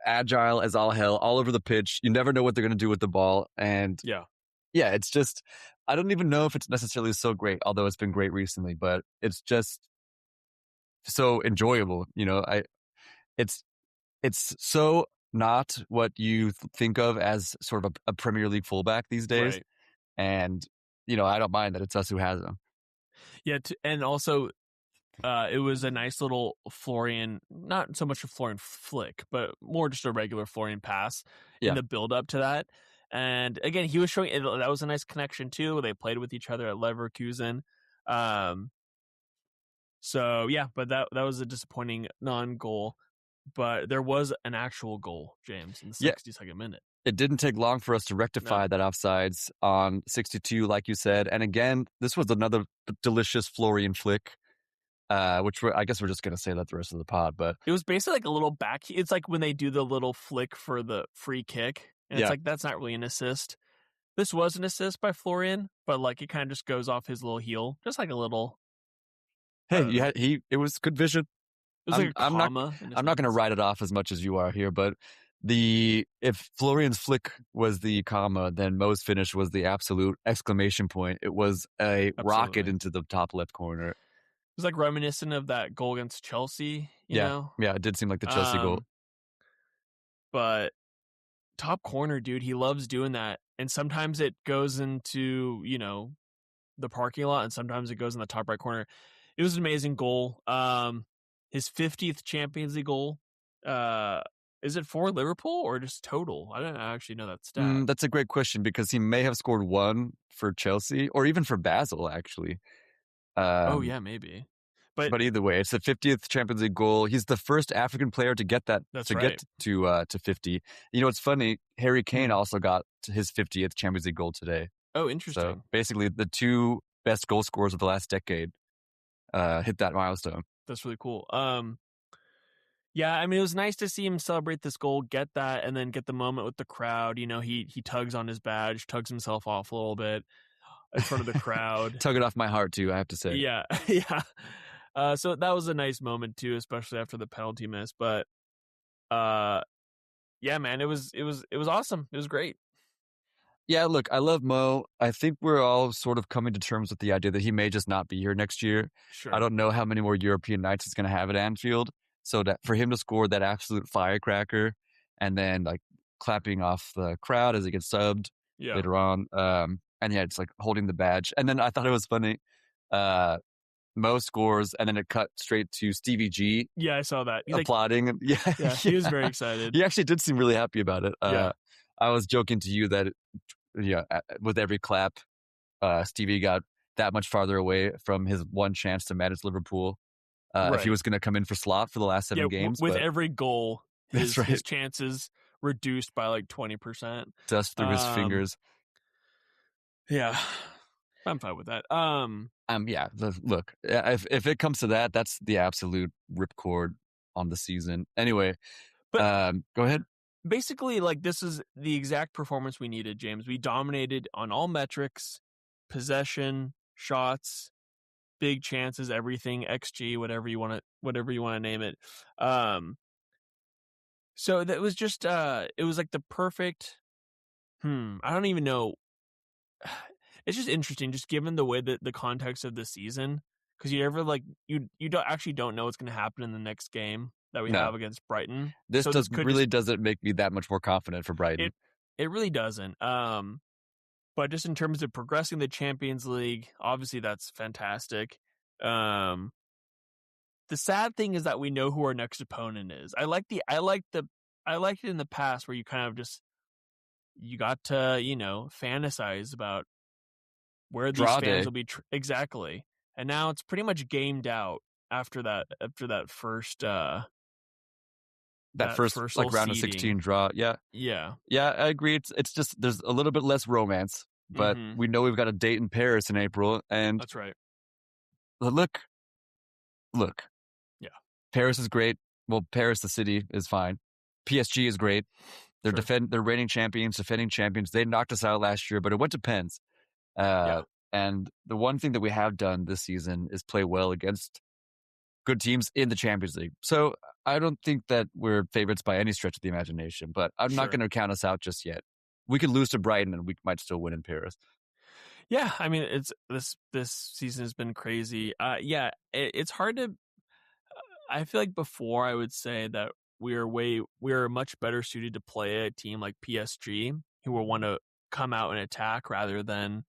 agile as all hell, all over the pitch. You never know what they're going to do with the ball. And yeah, it's just, I don't even know if it's necessarily so great, although it's been great recently, but it's just so enjoyable. It's so not what you think of as sort of a Premier League fullback these days. Right. And, I don't mind that it's us who has them. Yeah. And also, it was a nice little Florian, not so much a Florian flick, but more just a regular Florian pass in the build up to that. And again, he was showing that was a nice connection too. They played with each other at Leverkusen. So yeah, but that was a disappointing non-goal. But there was an actual goal, James, in the 62nd minute. It didn't take long for us to rectify that offsides on 62, like you said. And again, this was another delicious Florian flick, which I guess we're just going to say that the rest of the pod. But it was basically like a little back. It's like when they do the little flick for the free kick. And it's like, that's not really an assist. This was an assist by Florian, but like it kind of just goes off his little heel. Just like a little. Hey, it was good vision. It was like a comma. I'm not going to write it off as much as you are here, but if Florian's flick was the comma, then Mo's finish was the absolute exclamation point. It was a rocket into the top left corner. It was like reminiscent of that goal against Chelsea, you know? Yeah, it did seem like the Chelsea goal. But top corner, dude, he loves doing that. And sometimes it goes into, the parking lot, and sometimes it goes in the top right corner. It was an amazing goal. His 50th Champions League goal. Is it for Liverpool or just total? I don't actually know that stat. That's a great question because he may have scored one for Chelsea or even for Basel, actually. Yeah, maybe. But either way, it's the 50th Champions League goal. He's the first African player to get that. Get to 50. You know, it's funny. Harry Kane also got his 50th Champions League goal today. Oh, interesting. So basically, the two best goal scorers of the last decade hit that milestone. That's really cool. Yeah, I mean, it was nice to see him celebrate this goal, get that, and then get the moment with the crowd. You know, he tugs on his badge, tugs himself off a little bit in front of the crowd. Tug it off my heart too, I have to say. Yeah, yeah. So that was a nice moment too, especially after the penalty miss. But yeah, man, it was awesome. It was great. Yeah, look, I love Mo. I think we're all sort of coming to terms with the idea that he may just not be here next year. Sure. I don't know how many more European nights he's going to have at Anfield. So that for him to score that absolute firecracker and then like clapping off the crowd as he gets subbed later on. And yeah, it's like holding the badge. And then I thought it was funny. Mo scores and then it cut straight to Stevie G. Yeah, I saw that. He's applauding. Like, yeah, he was very excited. He actually did seem really happy about it. I was joking to you that with every clap, Stevie got that much farther away from his one chance to manage Liverpool. If he was going to come in for slot for the last 7 games. With every goal, his chances reduced by like 20%. Dust through his fingers. Yeah, I'm fine with that. Yeah, look, if it comes to that, that's the absolute ripcord on the season. Anyway, go ahead. Basically, like, this is the exact performance we needed, James. We dominated on all metrics, possession, shots, big chances, everything, XG, whatever you want to name it. So that was just it was like the perfect I don't even know. It's just interesting, just given the way that the context of the season, because you ever like you don't know what's going to happen in the next game that we have against Brighton. This doesn't make me that much more confident for Brighton. It really doesn't. But just in terms of progressing the Champions League, obviously that's fantastic. The sad thing is that we know who our next opponent is. I liked it in the past where you kind of just you got to fantasize about where these fans will be exactly, and now it's pretty much gamed out after that first like round of 16 draw. Yeah, I agree. It's just there's a little bit less romance, but we know we've got a date in Paris in April, and that's right. Look. Yeah, Paris is great. Well, Paris, the city, is fine. PSG is great. They're they're reigning champions, defending champions. They knocked us out last year, but it went to pens. And the one thing that we have done this season is play well against good teams in the Champions League. So I don't think that we're favorites by any stretch of the imagination, but I'm not going to count us out just yet. We could lose to Brighton and we might still win in Paris. Yeah, I mean, it's this season has been crazy. It's hard to. I feel like before I would say that we're much better suited to play a team like PSG, who will want to come out and attack rather than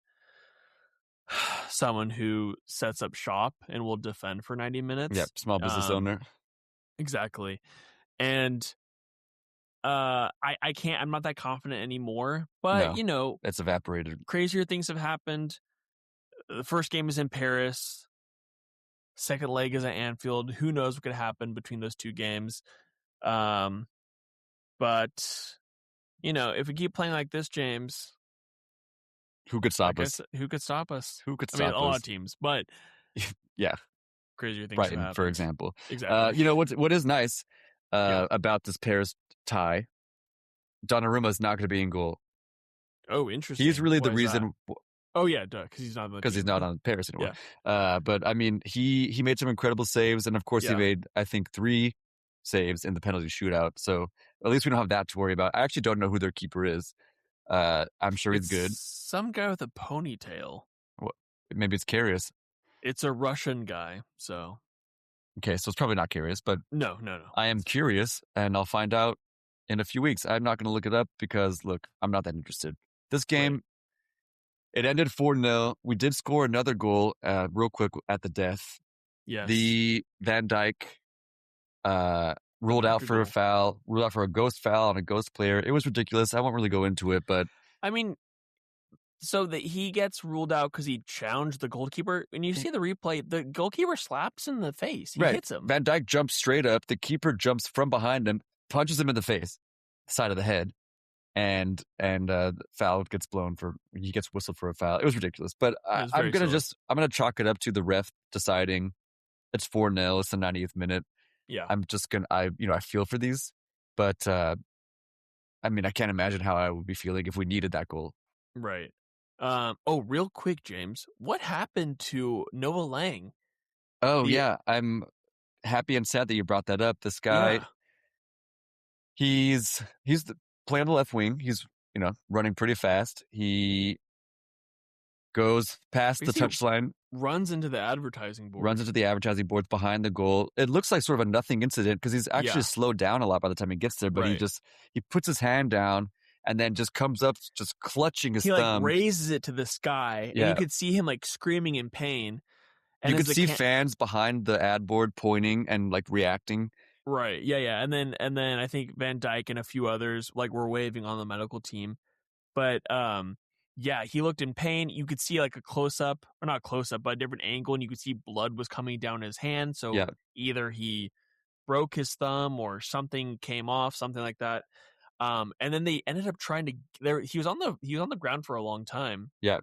someone who sets up shop and will defend for 90 minutes. Yeah, small business owner. Exactly. And I'm not that confident anymore, but it's evaporated. Crazier things have happened. The first game is in Paris. Second leg is at Anfield. Who knows what could happen between those two games? But if we keep playing like this, James, who could stop us? Who could stop us? Who could I mean, stop a lot us? of teams, but yeah, crazier things have Brighton, happened. for example. Exactly. What is nice about this Paris tie? Donnarumma's not going to be in goal. Oh, interesting. He's really the reason. Oh yeah, because he's not on Paris anymore. Yeah. But I mean, he made some incredible saves, and of course he made, I think, 3 saves in the penalty shootout. So at least we don't have that to worry about. I actually don't know who their keeper is. I'm sure he's good. Some guy with a ponytail. Well, maybe it's Karius. It's a Russian guy. So okay, so it's probably not Karius, but no. I am curious, and I'll find out in a few weeks. I'm not going to look it up because look, I'm not that interested. This game. Right. It ended 4-0. We did score another goal real quick at the death. Yes. The Van Dijk ruled out for a foul, ruled out for a ghost foul on a ghost player. It was ridiculous. I won't really go into it, but... I mean, so that he gets ruled out because he challenged the goalkeeper. When you see the replay, the goalkeeper slaps in the face. He hits him. Van Dijk jumps straight up. The keeper jumps from behind him, punches him in the face, side of the head. And foul gets blown he gets whistled for a foul. It was ridiculous, but I'm gonna chalk it up to the ref deciding it's 4-0. It's the 90th minute. Yeah, I'm just I feel for these, but I mean, I can't imagine how I would be feeling if we needed that goal. Right. Real quick, James, what happened to Noah Lang? Oh yeah, I'm happy and sad that you brought that up. This guy, he's playing on the left wing. He's, running pretty fast. He goes past the touchline. Runs into the advertising board. Runs into the advertising boards behind the goal. It looks like sort of a nothing incident because he's actually slowed down a lot by the time he gets there. But he puts his hand down and then just comes up, just clutching his thumb. He raises it to the sky. And you could see him screaming in pain. And you could see fans behind the ad board pointing and reacting. Right. Yeah. And then I think Van Dijk and a few others were waving on the medical team. But he looked in pain. You could see a close up, or not close up, but a different angle, and you could see blood was coming down his hand. So either he broke his thumb or something came off, something like that. And then they ended up trying to. He was on the ground for a long time. Yeah.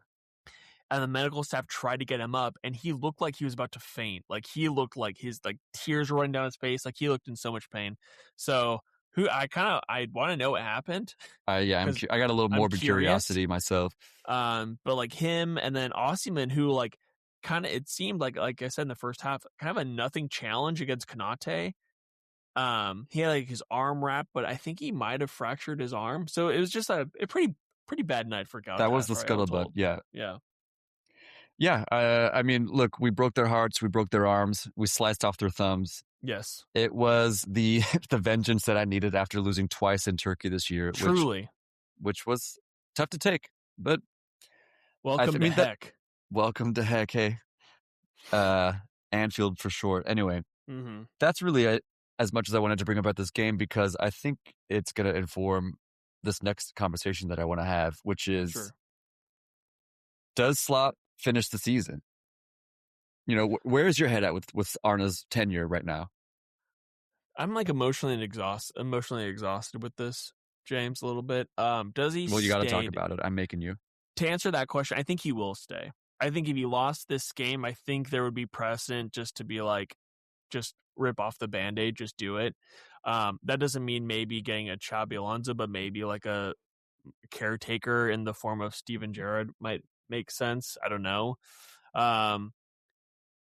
And the medical staff tried to get him up, and he looked like he was about to faint. He looked like his tears were running down his face. He looked in so much pain. So I want to know what happened. I got a little morbid curiosity myself. But him and then Osimhen, who it seemed like I said in the first half, kind of a nothing challenge against Konate. He had his arm wrapped, but I think he might have fractured his arm. So it was just a pretty bad night for Galatasaray. That was the scuttlebutt. Yeah. Yeah. Yeah, I mean, look, we broke their hearts, we broke their arms, we sliced off their thumbs. Yes. It was the vengeance that I needed after losing twice in Turkey this year. Truly. Which was tough to take, but... Welcome to heck. Welcome to heck, hey. Anfield for short. Anyway, That's really as much as I wanted to bring about this game, because I think it's going to inform this next conversation that I want to have, which is, does Slot finish the season? Where is your head at with Arna's tenure right now? I'm emotionally exhausted with this, James, a little bit. Does he? Well, you got to talk about it. I'm making you. To answer that question, I think he will stay. I think if he lost this game, I think there would be precedent just to be just rip off the Band-Aid, just do it. That doesn't mean maybe getting a Xabi Alonso, but maybe a caretaker in the form of Steven Gerrard might make sense. I don't know.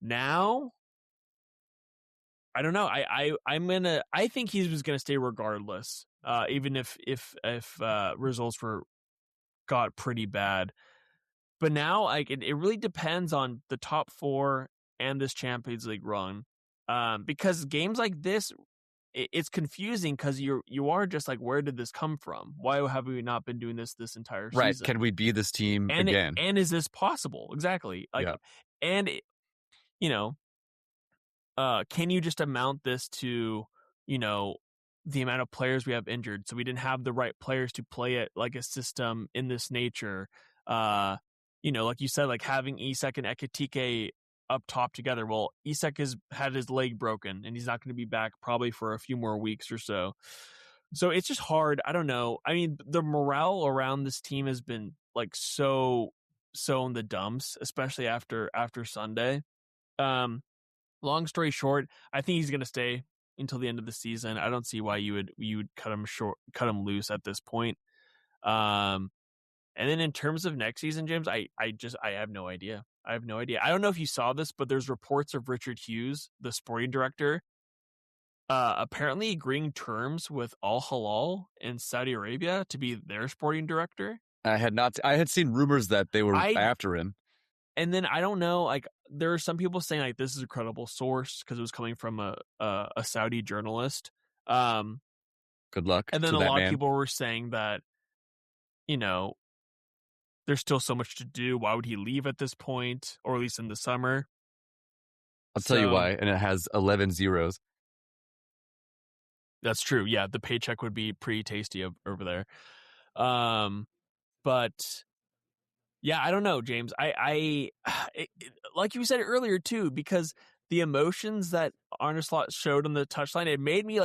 Now, I don't know. I think he was gonna stay regardless, even if results got pretty bad. But now, it really depends on the top 4 and this Champions League run, because games like this, it's confusing because you are just where did this come from? Why have we not been doing this entire season? Right? Can we be this team again? And is this possible? Exactly. And can you just amount this to the amount of players we have injured? So we didn't have the right players to play it a system in this nature. Like you said, having Isak and Ekitike up top together. Well, Isak has had his leg broken, and he's not going to be back probably for a few more weeks or so. So it's just hard. I don't know. I mean, the morale around this team has been like so in the dumps, especially after Sunday. Long story short, I think he's going to stay until the end of the season. I don't see why you would cut him loose at this point. And then in terms of next season, James, I have no idea. I have no idea. I don't know if you saw this, but there's reports of Richard Hughes, the sporting director, apparently agreeing terms with Al Hilal in Saudi Arabia to be their sporting director. I had seen rumors that they were after him. And then I don't know, like there are some people saying like this is a credible source because it was coming from a Saudi journalist. Good luck. And then a lot of people were saying that, there's still so much to do. Why would he leave at this point, or at least in the summer? I'll tell you why. And it has 11 zeros. That's true. Yeah, the paycheck would be pretty tasty over there. But yeah, I don't know, James. Like you said earlier too, because the emotions that Arne Slot showed on the touchline, it made me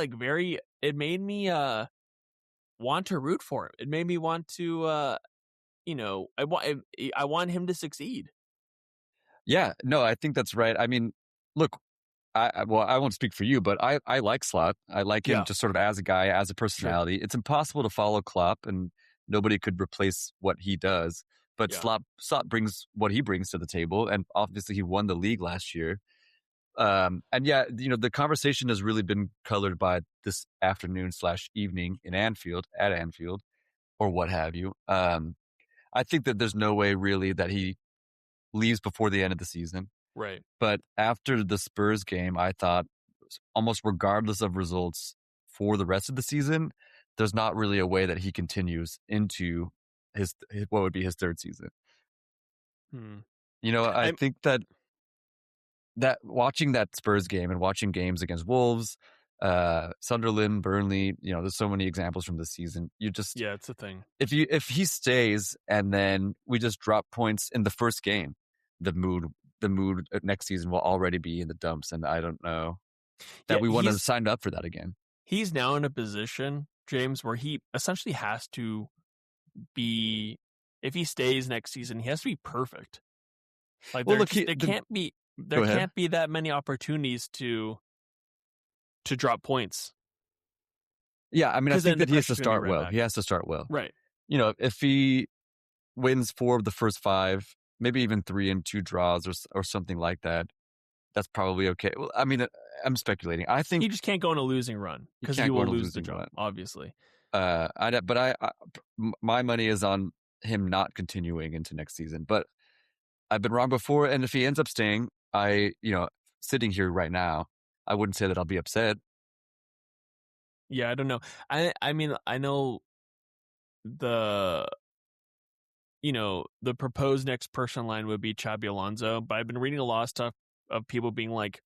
want to root for him. It made me want to, I want him to succeed. Yeah, no, I think that's right. I mean, look, I won't speak for you, but I like Slot. I like him just sort of as a guy, as a personality. Sure. It's impossible to follow Klopp, and nobody could replace what he does. But Slot brings what he brings to the table, and obviously he won the league last year. And yeah, the conversation has really been colored by this afternoon/evening at Anfield, or what have you. I think that there's no way really that he leaves before the end of the season. Right. But after the Spurs game, I thought almost regardless of results for the rest of the season, there's not really a way that he continues into his what would be his third season. I think that watching that Spurs game and watching games against Wolves, Sunderland, Burnley, there's so many examples from this season. It's a thing. If he stays and then we just drop points in the first game, the mood next season will already be in the dumps, and I don't know that we want to sign up for that again. He's now in a position, James, where he essentially has to be, if he stays next season, he has to be perfect. Like, there can't be that many opportunities to drop points. Yeah, I mean, I think that he has to start well. He has to start well. Right. If he wins 4 of the first 5, maybe even 3 and 2 draws or something like that, that's probably okay. Well, I mean, I'm speculating. I think he just can't go on a losing run because he will lose the job, obviously. My money is on him not continuing into next season. But I've been wrong before, and if he ends up staying, sitting here right now, I wouldn't say that I'll be upset. Yeah, I don't know. I mean, I know the proposed next person line would be Xabi Alonso, but I've been reading a lot of stuff of people being like,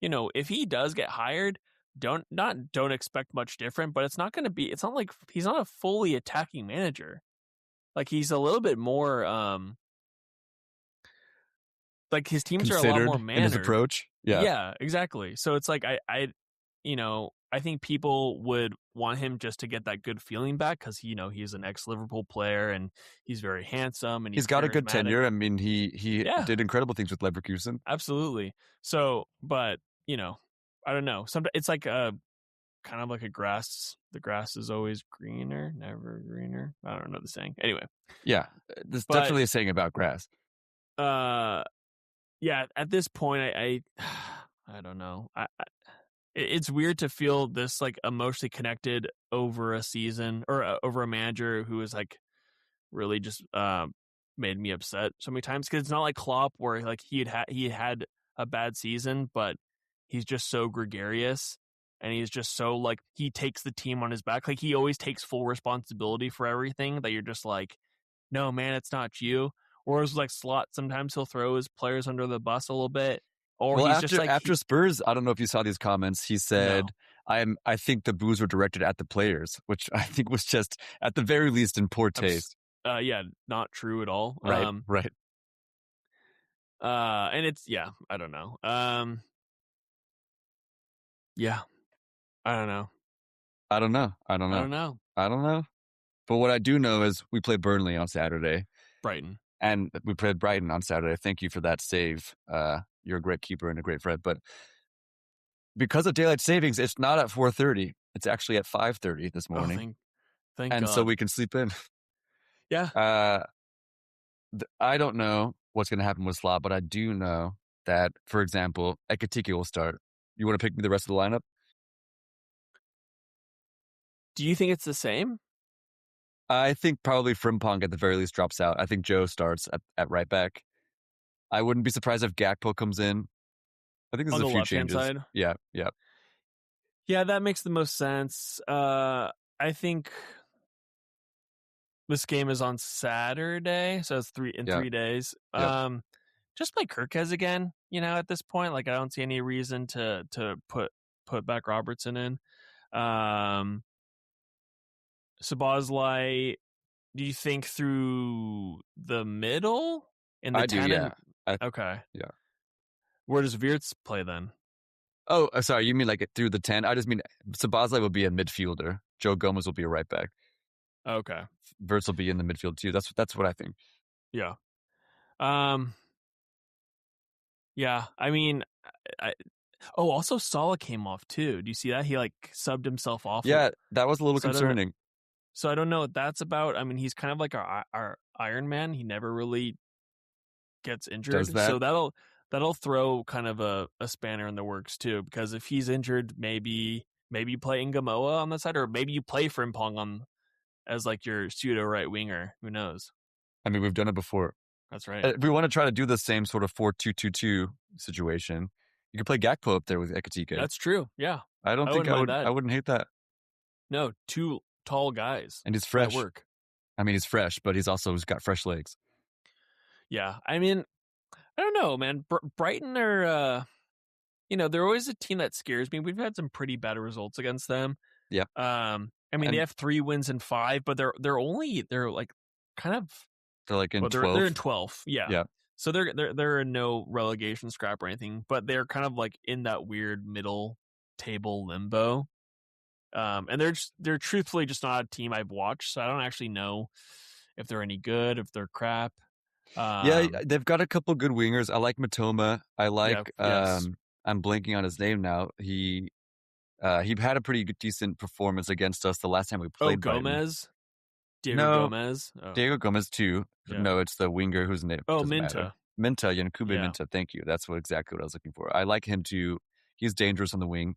if he does get hired, don't expect much different, but it's not like he's not a fully attacking manager. Like, he's a little bit more like his teams are a lot more mannered in his approach. Yeah, exactly. So it's like I think people would want him just to get that good feeling back because he's an ex-Liverpool player and he's very handsome and he's got a good tenure. I mean, he did incredible things with Leverkusen. Absolutely. So, but I don't know. It's like kind of like a grass. The grass is always greener, never greener. I don't know the saying. Anyway. Yeah, there's definitely a saying about grass. Yeah. At this point, I don't know. It's weird to feel this like emotionally connected over a season or over a manager who is like really just made me upset so many times, because it's not like Klopp where like he had a bad season, but he's just so gregarious and he's just so like he takes the team on his back. Like, he always takes full responsibility for everything that you're just like, no, man, it's not you. Whereas like Slot, sometimes he'll throw his players under the bus a little bit. Or well, after Spurs, I don't know if you saw these comments. He said, no. I think the boos were directed at the players, which I think was just, at the very least, in poor taste. Yeah, not true at all. Right. And it's I don't know. Yeah, I don't know. I don't know. I don't I know. don't know. I don't know. But what I do know is we play Burnley on Saturday, Brighton. and we played Brighton on Saturday. Thank you for that save. You're a great keeper and a great friend. But because of daylight savings, it's not at 4:30. It's actually at 5:30 this Oh, morning, thank and so God. we can sleep in. Yeah. I don't know what's going to happen with Slot, but I do know that, for example, Ekatike will start. You want to pick me the rest of the lineup? Do you think it's the same? I think probably Frimpong at the very least drops out. I think Joe starts at right back. I wouldn't be surprised if Gakpo comes in. I think there's On a the few left-hand changes. side? Yeah, yeah. Yeah, that makes the most sense. I think this game is on Saturday, so it's in Yeah. 3 days. Yep. Just play Kirkez again, at this point. Like, I don't see any reason to put back Robertson in. Sabazlai, do you think through the middle in the I do, 10 yeah. and okay. Yeah. Where does Wirtz play then? Oh, sorry. You mean like through the 10? I just mean Sabazlai will be a midfielder. Joe Gomez will be a right back. Okay. Verts will be in the midfield too. That's what I think. Yeah. Um yeah, I mean, also Salah came off too. Do you see that? He like subbed himself off. Yeah, that was a little So I don't know. concerning. So I don't know what that's about. I mean, he's kind of like our Iron Man. He never really gets Does injured. that? So that'll throw kind of a spanner in the works too. Because if he's injured, maybe you play Ngamoa on that side, or maybe you play Frimpong on as like your pseudo right winger. Who knows? I mean, we've done it before. That's right. If we want to try to do the same sort of 4-2-2-2 situation, you could play Gakpo up there with Ekatike. That's true. Yeah, I don't I think wouldn't mind that. I wouldn't hate that. No, two tall guys. And he's fresh. At work. I mean, he's fresh, but he's got fresh legs. Yeah, I mean, I don't know, man. Brighton are, they're always a team that scares me. We've had some pretty bad results against them. Yeah. I mean, they have 3 wins and 5, but they're like kind of they're like in 12th. They're in 12th. Yeah. Yeah. So they're in no relegation scrap or anything, but they're kind of like in that weird middle table limbo. And they're truthfully just not a team I've watched, so I don't actually know if they're any good, if they're crap. Yeah, they've got a couple good wingers. I like Matoma. I like yes. I'm blanking on his name now. He had a pretty good, decent performance against us the last time we played. Gomez. Diego Gomez. Oh. Diego Gomez too. Yeah. No, it's the winger whose name. Oh, Minta. Minta, Yankube Minta. Thank you. That's exactly what I was looking for. I like him too. He's dangerous on the wing.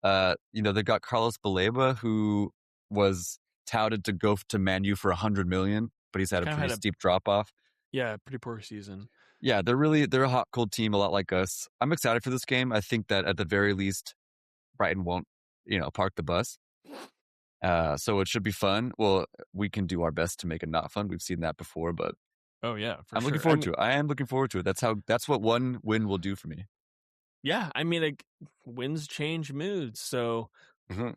They've got Carlos Baleba, who was touted to go to Man U for 100 million, but he's had a pretty steep drop off. Yeah, pretty poor season. Yeah, they're a hot, cold team, a lot like us. I'm excited for this game. I think that at the very least, Brighton won't, park the bus. So it should be fun. Well, we can do our best to make it not fun. We've seen that before, but oh yeah, I'm looking forward to it. I am looking forward to it. That's what one win will do for me. Yeah, I mean, like, wins change moods. So, I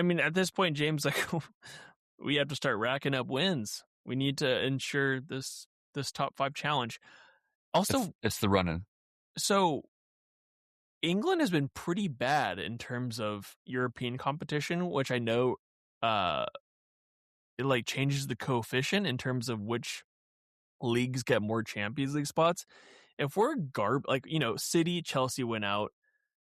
mean, at this point, James, like, we have to start racking up wins. We need to ensure this top 5 challenge. Also, it's the running. So, England has been pretty bad in terms of European competition, which I know it like changes the coefficient in terms of which leagues get more Champions League spots. If we're City, Chelsea went out,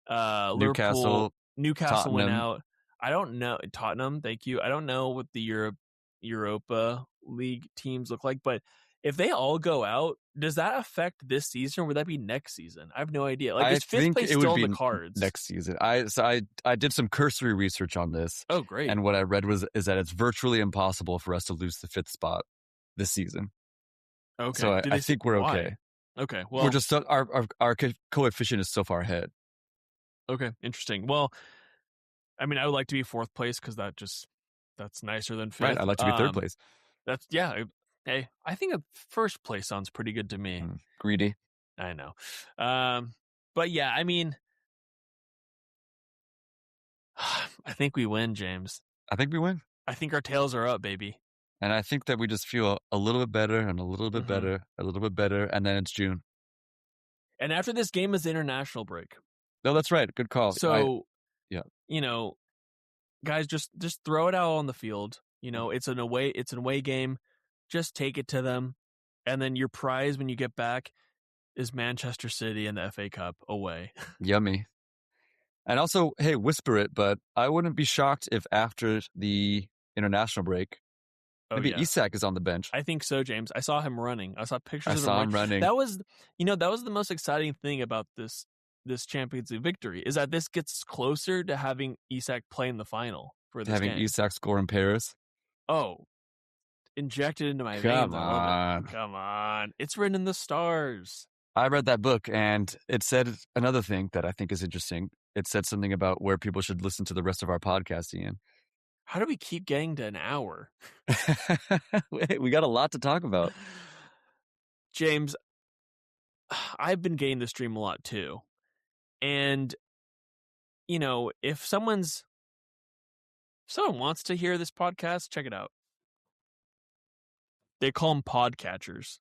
Liverpool, Newcastle went out. I don't know Tottenham. Thank you. I don't know what the Europa League teams look like, but if they all go out, does that affect this season or would that be next season? I have no idea. Like, is 5th place still in the cards? Next season. I did some cursory research on this. Oh, great. And what I read is that it's virtually impossible for us to lose the 5th spot this season. Okay. So I think we're okay. Okay. Well, we're just our coefficient is so far ahead. Okay. Interesting. Well, I mean, I would like to be 4th place because that's nicer than 5th. Right. I'd like to be 3rd place. Hey, I think a 1st place sounds pretty good to me. Greedy. I know. But yeah, I mean, I think we win, James. I think we win. I think our tails are up, baby. And I think that we just feel a little bit better and a little bit better, a little bit better, and then it's June. And after this game is the international break. No, that's right. Good call. So, guys, just throw it out on the field. It's an away game. Just take it to them. And then your prize when you get back is Manchester City and the FA Cup away. Yummy. And also, hey, whisper it, but I wouldn't be shocked if after the international break, maybe Isak is on the bench. I think so, James. I saw him running. I saw pictures of him running. That was the most exciting thing about this Champions League victory is that this gets closer to having Isak play in the final for this game. Isak score in Paris. Oh, injected into my veins. Come on. It's written in the stars. I read that book and it said another thing that I think is interesting. It said something about where people should listen to the rest of our podcast, Ian. How do we keep getting to an hour? We got a lot to talk about. James, I've been getting the stream a lot too. And, if someone wants to hear this podcast, check it out. They call them podcatchers.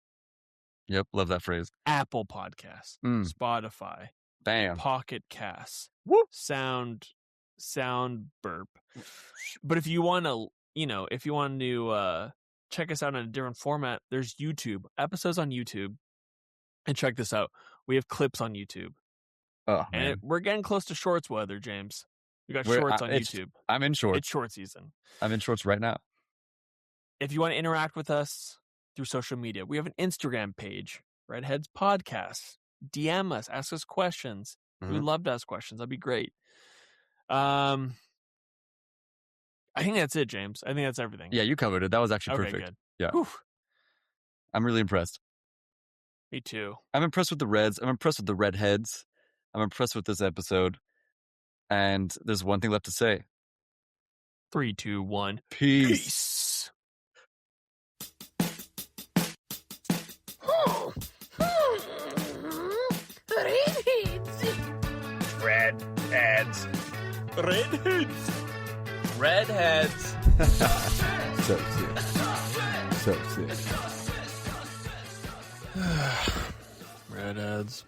Yep, love that phrase. Apple Podcasts, Spotify, bam, Pocket Casts, whoop, Sound Burp. But if you want to, check us out in a different format, there's YouTube episodes on YouTube, and check this out. We have clips on YouTube. Oh, man. And we're getting close to shorts weather, James. We got shorts on YouTube. I'm in shorts. It's short season. I'm in shorts right now. If you want to interact with us through social media, we have an Instagram page, Redheads Podcast. DM us, ask us questions. We'd love to ask questions. That'd be great. I think that's it, James. I think that's everything. Yeah, you covered it. That was actually perfect. Good. Yeah. Whew. I'm really impressed. Me too. I'm impressed with the Reds. I'm impressed with the Redheads. I'm impressed with this episode. And there's one thing left to say. 3, 2, 1. Peace. Redheads. Redheads. Redheads. So sick. So sick. Redheads.